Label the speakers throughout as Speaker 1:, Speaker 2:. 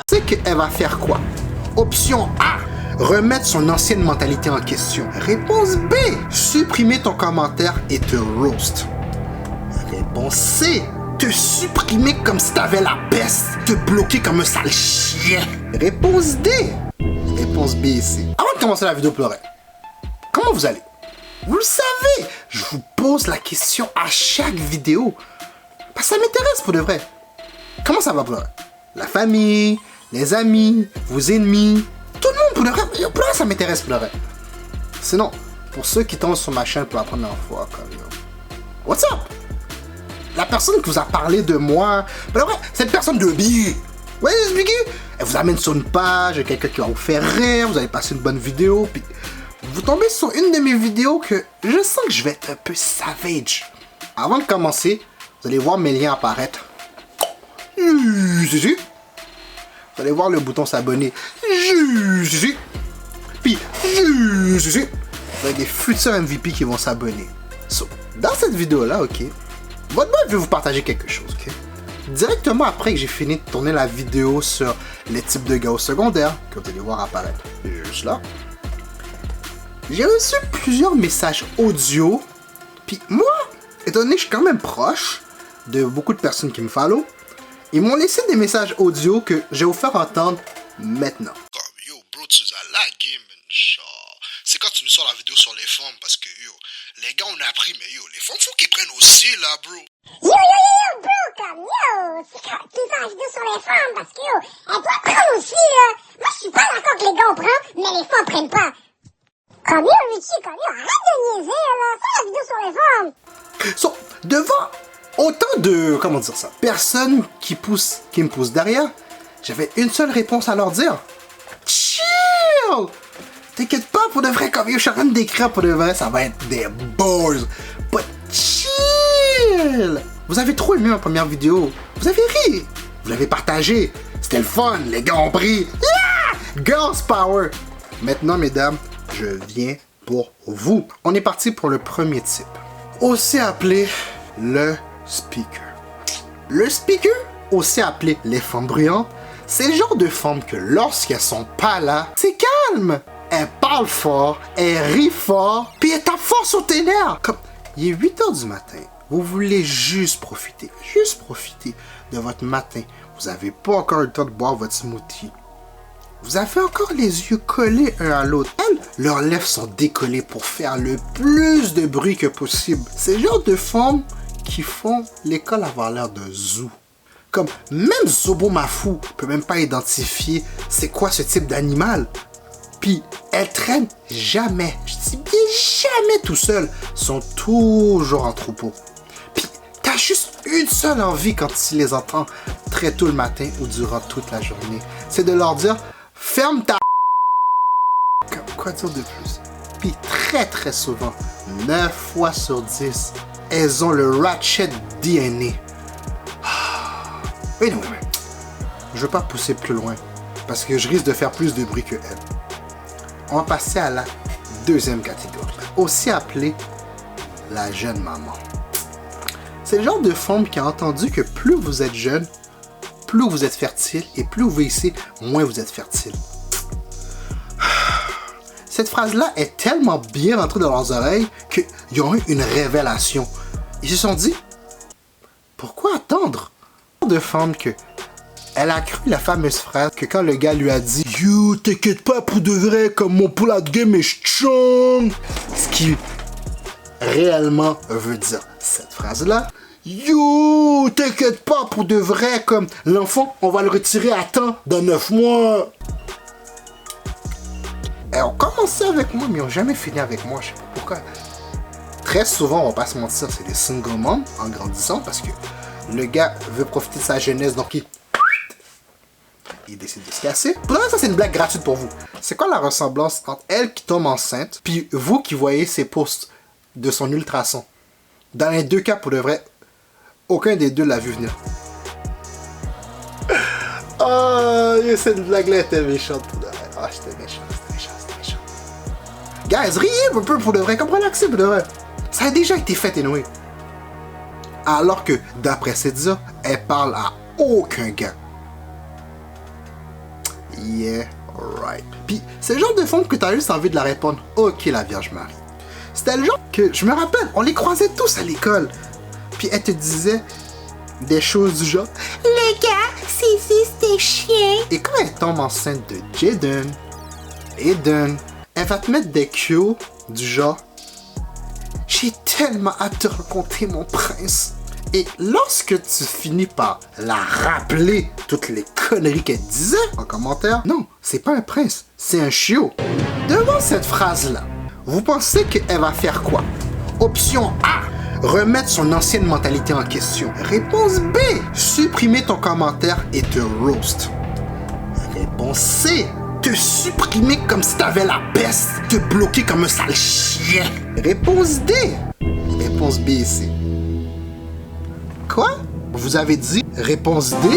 Speaker 1: C'est qu'elle va faire quoi? Option A, remettre son ancienne mentalité en question. Réponse B, supprimer ton commentaire et te roast. Réponse C, te supprimer comme si t'avais la peste, te bloquer comme un sale chien. Réponse D, réponse B et C. Avant de commencer la vidéo pleurer, comment vous allez? Vous le savez, je vous pose la question à chaque vidéo. Parce que ça m'intéresse pour de vrai. Comment ça va pleurer? La famille, les amis, vos ennemis, tout le monde pour de vrai. Pleurer, ça m'intéresse pleurer. Sinon, pour ceux qui tombent sur ma chaîne pour la première fois, comme yo, what's up? La personne qui vous a parlé de moi, pour de vrai, cette personne de billet. Ouais, expliquez. Elle vous amène sur une page, quelqu'un qui va vous faire rire, vous allez passer une bonne vidéo, puis vous tombez sur une de mes vidéos que je sens que je vais être un peu savage. Avant de commencer, vous allez voir mes liens apparaître. Vous allez voir le bouton s'abonner. Puis, vous avez des futurs MVP qui vont s'abonner. So, dans cette vidéo-là, ok, votre boy veut vous partager quelque chose, ok? Directement après que j'ai fini de tourner la vidéo sur les types de gars au secondaire, que vous allez voir apparaître juste là, j'ai reçu plusieurs messages audio. Puis moi, étant donné que je suis quand même proche de beaucoup de personnes qui me follow, ils m'ont laissé des messages audio que je vais vous faire entendre maintenant.
Speaker 2: Comme, yo, bro, tu nous as lagué, man. Genre, c'est quand tu nous sors la vidéo sur les femmes, parce que, yo, les gars, on a appris, mais yo, les femmes, faut qu'ils prennent aussi, là, bro.
Speaker 3: Yo, bro, comme, yo, c'est quand tu sors la vidéo sur les femmes, parce que, yo, elles doivent prendre aussi, là. Moi, je suis pas d'accord que les gars, on prend, mais les femmes prennent pas. Comme, yo, Richie, comme, yo, arrête de niaiser, là. Sors la vidéo sur les femmes.
Speaker 1: So, devant autant de, comment dire ça, personnes qui me poussent derrière, j'avais une seule réponse à leur dire. Chill! T'inquiète pas, pour de vrai, comme yo, je suis en train d'écrire pour de vrai, ça va être des balls. But chill! Vous avez trop aimé ma première vidéo. Vous avez ri. Vous l'avez partagé. C'était le fun. Les gars ont pris. Yeah! Girls power! Maintenant, mesdames, je viens pour vous. On est parti pour le premier type. Aussi appelé le speaker. Le speaker, aussi appelé les femmes bruyantes, c'est le genre de femme que lorsqu'elles sont pas là, c'est calme. Elle parle fort, elle rit fort, puis elle tape fort sur tes nerfs. Comme, il est 8h du matin, vous voulez juste profiter de votre matin. Vous n'avez pas encore eu le temps de boire votre smoothie. Vous avez encore les yeux collés un à l'autre. Elles, leurs lèvres sont décollées pour faire le plus de bruit que possible. C'est le genre de femmes qui font l'école avoir l'air de zoo. Comme même Zobo Mafou peut même pas identifier c'est quoi ce type d'animal. Puis elles traînent jamais, je dis bien jamais tout seul, sont toujours en troupeau. Puis t'as juste une seule envie quand tu les entends très tôt le matin ou durant toute la journée, c'est de leur dire ferme ta. Quoi dire de plus? Puis très souvent, 9 fois sur 10, elles ont le ratchet DNA. Oui, non, je veux pas pousser plus loin parce que je risque de faire plus de bruit que elle. On va passer à la deuxième catégorie, aussi appelée la jeune maman. C'est le genre de femme qui a entendu que plus vous êtes jeune, plus vous êtes fertile et plus vous vieillissez, moins vous êtes fertile. Cette phrase-là est tellement bien rentrée dans leurs oreilles qu'ils ont eu une révélation. Ils se sont dit, pourquoi attendre? De femme que elle a cru la fameuse phrase que quand le gars lui a dit yo t'inquiète pas pour de vrai comme mon poulet de game est strong, ce qui réellement veut dire cette phrase là, yo t'inquiète pas pour de vrai comme l'enfant on va le retirer à temps dans 9 mois. Elles ont commencé avec moi mais ils n'ont jamais fini avec moi, je sais pas pourquoi. Très souvent on va pas se mentir, c'est des single moms en grandissant parce que le gars veut profiter de sa jeunesse, donc il décide de se casser. Pour ça, c'est une blague gratuite pour vous. C'est quoi la ressemblance entre elle qui tombe enceinte, puis vous qui voyez ses posts de son ultrason? Dans les deux cas, pour de vrai, aucun des deux l'a vu venir. Oh, cette blague-là était méchante pour de vrai. Ah, c'était méchant. Guys, riez un peu pour de vrai, comme relaxez pour de vrai. Ça a déjà été fait, anyway. Alors que, d'après Cédia, elle parle à aucun gars. Yeah, right. Puis c'est le genre de femme que t'as juste envie de la répondre. Ok, la Vierge Marie. C'était le genre que, je me rappelle, on les croisait tous à l'école. Puis elle te disait des choses du genre
Speaker 3: Les gars, c'est juste des chiens.
Speaker 1: Et quand elle tombe enceinte de Aiden, elle va te mettre des cues du genre j'ai tellement hâte de rencontrer mon prince. Et lorsque tu finis par la rappeler toutes les conneries qu'elle disait en commentaire, non, c'est pas un prince, c'est un chiot. Devant cette phrase-là, vous pensez qu'elle va faire quoi? Option A, remettre son ancienne mentalité en question. Réponse B, supprimer ton commentaire et te roast. Réponse C, te supprimer comme si t'avais la peste, te bloquer comme un sale chien. Réponse D, réponse B et C. Quoi? Vous avez dit réponse D?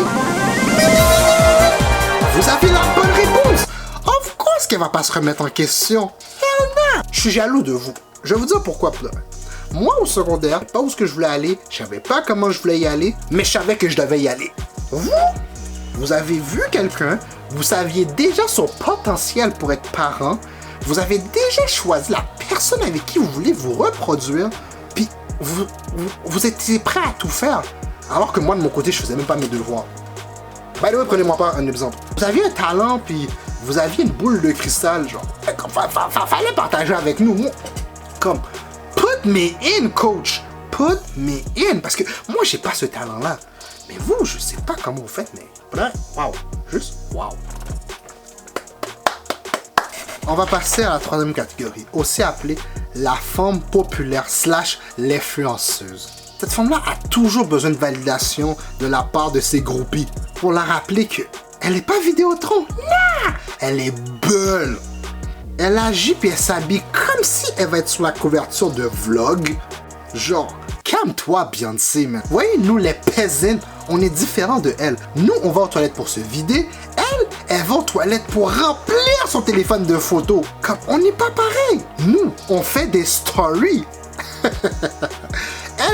Speaker 1: Vous avez la bonne réponse! Of course qu'elle va pas se remettre en question. Hell no! Je suis jaloux de vous. Je vais vous dire pourquoi pleurer. Moi, au secondaire, je savais pas où ce que je voulais aller, je savais pas comment je voulais y aller, mais je savais que je devais y aller. Vous avez vu quelqu'un, vous saviez déjà son potentiel pour être parent, vous avez déjà choisi la personne avec qui vous voulez vous reproduire, puis vous étiez prêt à tout faire. Alors que moi, de mon côté, je faisais même pas mes devoirs. By the way, prenez-moi pas un exemple. Vous aviez un talent, puis vous aviez une boule de cristal, genre, fallait partager avec nous. Moi, comme, put me in, coach. Put me in. Parce que moi, j'ai pas ce talent-là. Mais vous, je sais pas comment vous faites, mais wow. Juste wow. On va passer à la troisième catégorie, aussi appelée la femme populaire / l'influenceuse. Cette femme-là a toujours besoin de validation de la part de ses groupies pour la rappeler que elle n'est pas Vidéotron. Non! Elle est belle. Elle agit puis elle s'habille comme si elle va être sur la couverture de vlog. Genre, calme-toi, Beyoncé, man. Voyez, nous, les peasants, on est différents de elle. Nous, on va aux toilettes pour se vider. Elle va aux toilettes pour remplir son téléphone de photos. Comme, on n'est pas pareil. Nous, on fait des stories.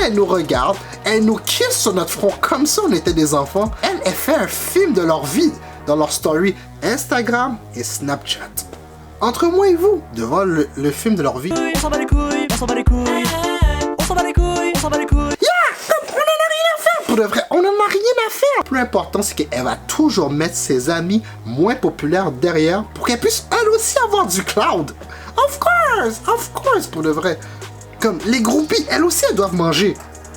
Speaker 1: Elle nous regarde, elle nous kiss sur notre front comme si on était des enfants. Elle fait un film de leur vie dans leur story Instagram et Snapchat. Entre moi et vous, devant le film de leur vie.
Speaker 4: On s'en bat les couilles, on s'en bat les couilles, on s'en bat les couilles, on s'en bat les couilles.
Speaker 1: Yeah! On en a rien à faire! Pour de vrai, on en a rien à faire! Le plus important, c'est qu'elle va toujours mettre ses amis moins populaires derrière pour qu'elle puisse elle aussi avoir du cloud. Of course, pour de vrai. Comme les groupies, elles aussi, elles doivent manger.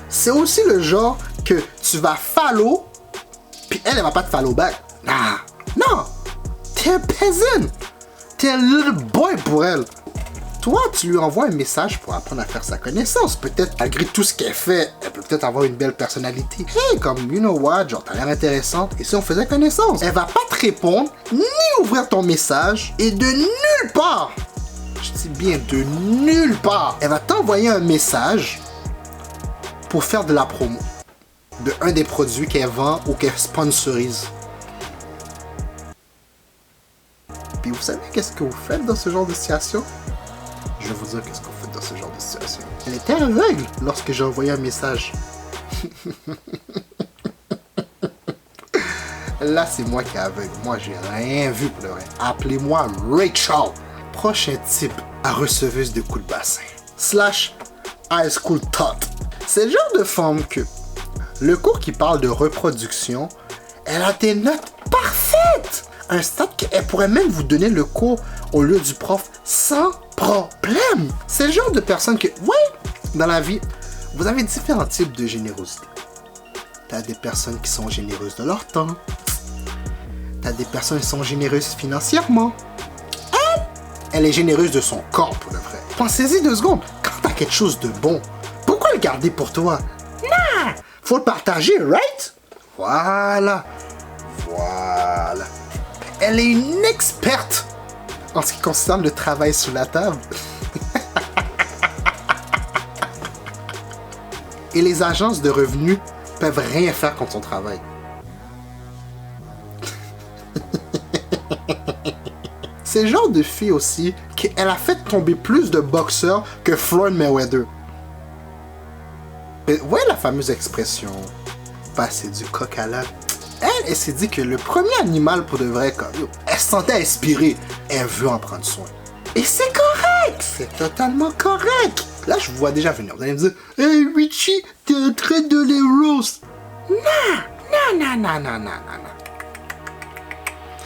Speaker 1: C'est aussi le genre que tu vas follow, puis elle va pas te follow back. Nah, non! T'es un peasant! T'es un little boy pour elle. Toi, tu lui envoies un message pour apprendre à faire sa connaissance. Peut-être, malgré tout ce qu'elle fait, elle peut peut-être avoir une belle personnalité. Hey, comme, you know what, genre, t'as l'air intéressante. Et si on faisait connaissance? Elle va pas te répondre, ni ouvrir ton message, et de nulle part, je dis bien de nulle part, elle va t'envoyer un message pour faire de la promo de un des produits qu'elle vend ou qu'elle sponsorise. Puis vous savez qu'est-ce que vous faites dans ce genre de situation? Je vais vous dire qu'est-ce que vous faites dans ce genre de situation. Elle était aveugle lorsque j'ai envoyé un message. Là, c'est moi qui est aveugle. Moi, j'ai rien vu pour le vrai. Appelez-moi Rachel. Prochain type à receveuse de coups de bassin. / high school tot. C'est le genre de femme que le cours qui parle de reproduction, elle a des notes parfaites. Un stade qu'elle pourrait même vous donner le cours au lieu du prof sans problème. C'est le genre de personne que, ouais, dans la vie, vous avez différents types de générosité. T'as des personnes qui sont généreuses de leur temps. T'as des personnes qui sont généreuses financièrement. Elle est généreuse de son corps, pour le vrai. Pensez-y 2 secondes. Quand t'as quelque chose de bon, pourquoi le garder pour toi? Non! Faut le partager, right? Voilà. Elle est une experte en ce qui concerne le travail sous la table. Et les agences de revenus peuvent rien faire contre son travail. C'est le genre de fille aussi qu'elle a fait tomber plus de boxeurs que Floyd Mayweather. Ouais, la fameuse expression « passer du coq à l'âne ». Elle s'est dit que le premier animal pour de vrai, comme yo, elle se sentait inspirée, elle veut en prendre soin. Et c'est correct, c'est totalement correct. Là, je vous vois déjà venir. Vous allez me dire, hey Richie, t'es en train de les roast. Non.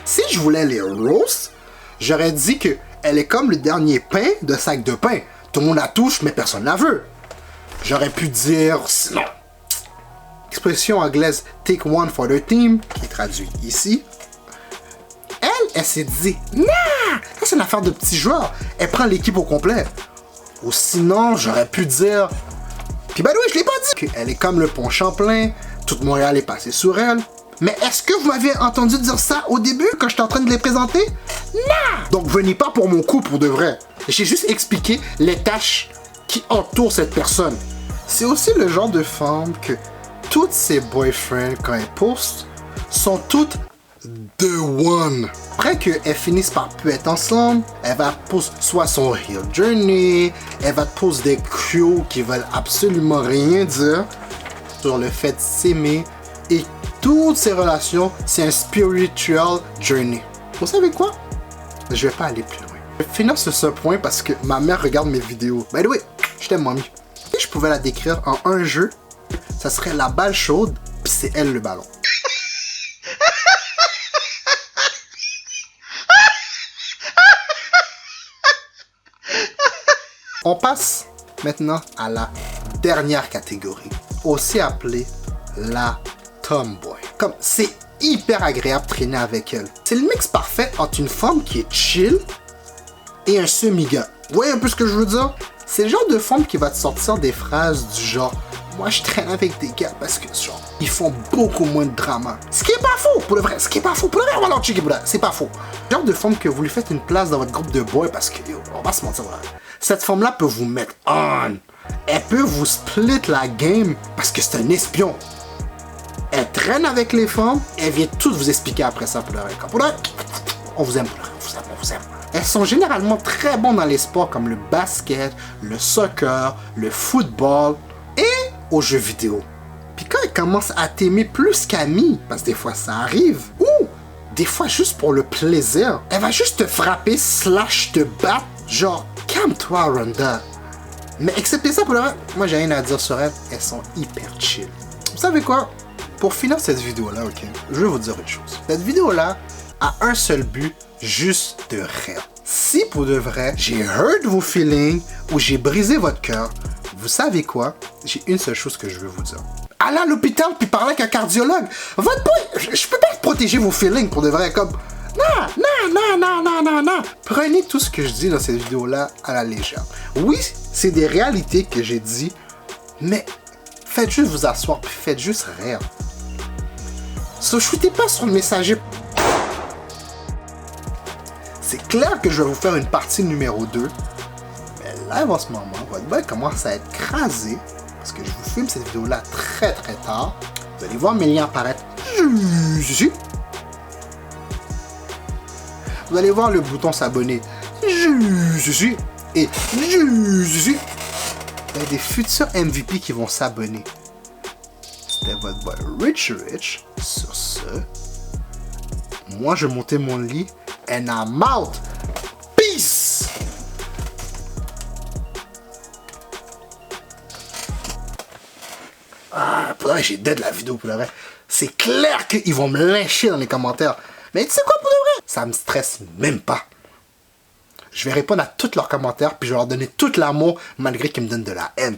Speaker 1: Si je voulais les roast, j'aurais dit que elle est comme le dernier pain de sac de pain. Tout le monde la touche, mais personne la veut. J'aurais pu dire non. Expression anglaise take one for the team, qui est traduit ici. Elle s'est dit, nah, ça c'est une affaire de petit joueur. Elle prend l'équipe au complet. Ou sinon, j'aurais pu dire, puis ben oui, je l'ai pas dit, qu'elle est comme le pont Champlain, toute Montréal est passée sur elle. Mais est-ce que vous m'avez entendu dire ça au début, quand j'étais en train de les présenter? Non! Donc venez pas pour mon coup, pour de vrai. J'ai juste expliqué les tâches qui entourent cette personne. C'est aussi le genre de femme que toutes ses boyfriends, quand elles postent, sont toutes the one. Après qu'elles finissent par plus être ensemble, elle va poser soit son heal journey, elle va te poser des cues qui veulent absolument rien dire sur le fait de s'aimer, et toutes ces relations, c'est un spiritual journey. Vous savez quoi? Je vais pas aller plus loin. Je vais finir sur ce point parce que ma mère regarde mes vidéos. By the way, je t'aime, mamie. Si je pouvais la décrire en un jeu, ça serait la balle chaude, puis c'est elle le ballon. On passe maintenant à la dernière catégorie, aussi appelée la tomboy. Comme c'est hyper agréable de traîner avec elle. C'est le mix parfait entre une femme qui est chill et un semi-gars. Vous voyez un peu ce que je veux dire? C'est le genre de femme qui va te sortir des phrases du genre « Moi, je traîne avec des gars parce que, genre, ils font beaucoup moins de drama. » Ce qui est pas faux, pour le vrai. Ce qui est pas faux. Pour le vrai, voilà, c'est pas faux. Le genre de femme que vous lui faites une place dans votre groupe de boys parce que, yo, on va se mentir, voilà. Cette femme-là peut vous mettre on. Elle peut vous split la game parce que c'est un espion. Elle traîne avec les femmes, elle vient toutes vous expliquer après ça pour le vrai. Pour le vrai, on vous aime, pour le vrai, on vous aime. Elles sont généralement très bonnes dans les sports comme le basket, le soccer, le football et aux jeux vidéo. Puis quand elle commence à t'aimer plus qu'amie, parce que des fois ça arrive, ou des fois juste pour le plaisir, elle va juste te frapper / te battre, genre calme-toi Ronda. Mais excepté ça pour le vrai, moi j'ai rien à dire sur elles, elles sont hyper chill. Vous savez quoi? Pour finir cette vidéo-là, ok, je vais vous dire une chose. Cette vidéo-là a un seul but, juste de rire. Si pour de vrai, j'ai hurt vos feelings ou j'ai brisé votre cœur, vous savez quoi? J'ai une seule chose que je veux vous dire. Allez à l'hôpital puis parler avec un cardiologue. Votre boy, je peux pas protéger vos feelings pour de vrai, comme... Non. Prenez tout ce que je dis dans cette vidéo-là à la légère. Oui, c'est des réalités que j'ai dit, mais faites juste vous asseoir puis faites juste rire. So, shootez pas sur le messager. C'est clair que je vais vous faire une partie numéro 2. Mais live en ce moment, votre boy commence à être crasé. Parce que je vous filme cette vidéo-là très tard. Vous allez voir mes liens apparaître. Vous allez voir le bouton s'abonner. Et il y a des futurs MVP qui vont s'abonner. C'était votre boy Rich. Sur ce, moi je vais monter mon lit. And I'm out. Peace. Ah, pour vrai, j'ai dead la vidéo pour le vrai. C'est clair qu'ils vont me lyncher dans les commentaires. Mais tu sais quoi pour le vrai? Ça me stresse même pas. Je vais répondre à tous leurs commentaires puis je vais leur donner tout l'amour malgré qu'ils me donnent de la haine.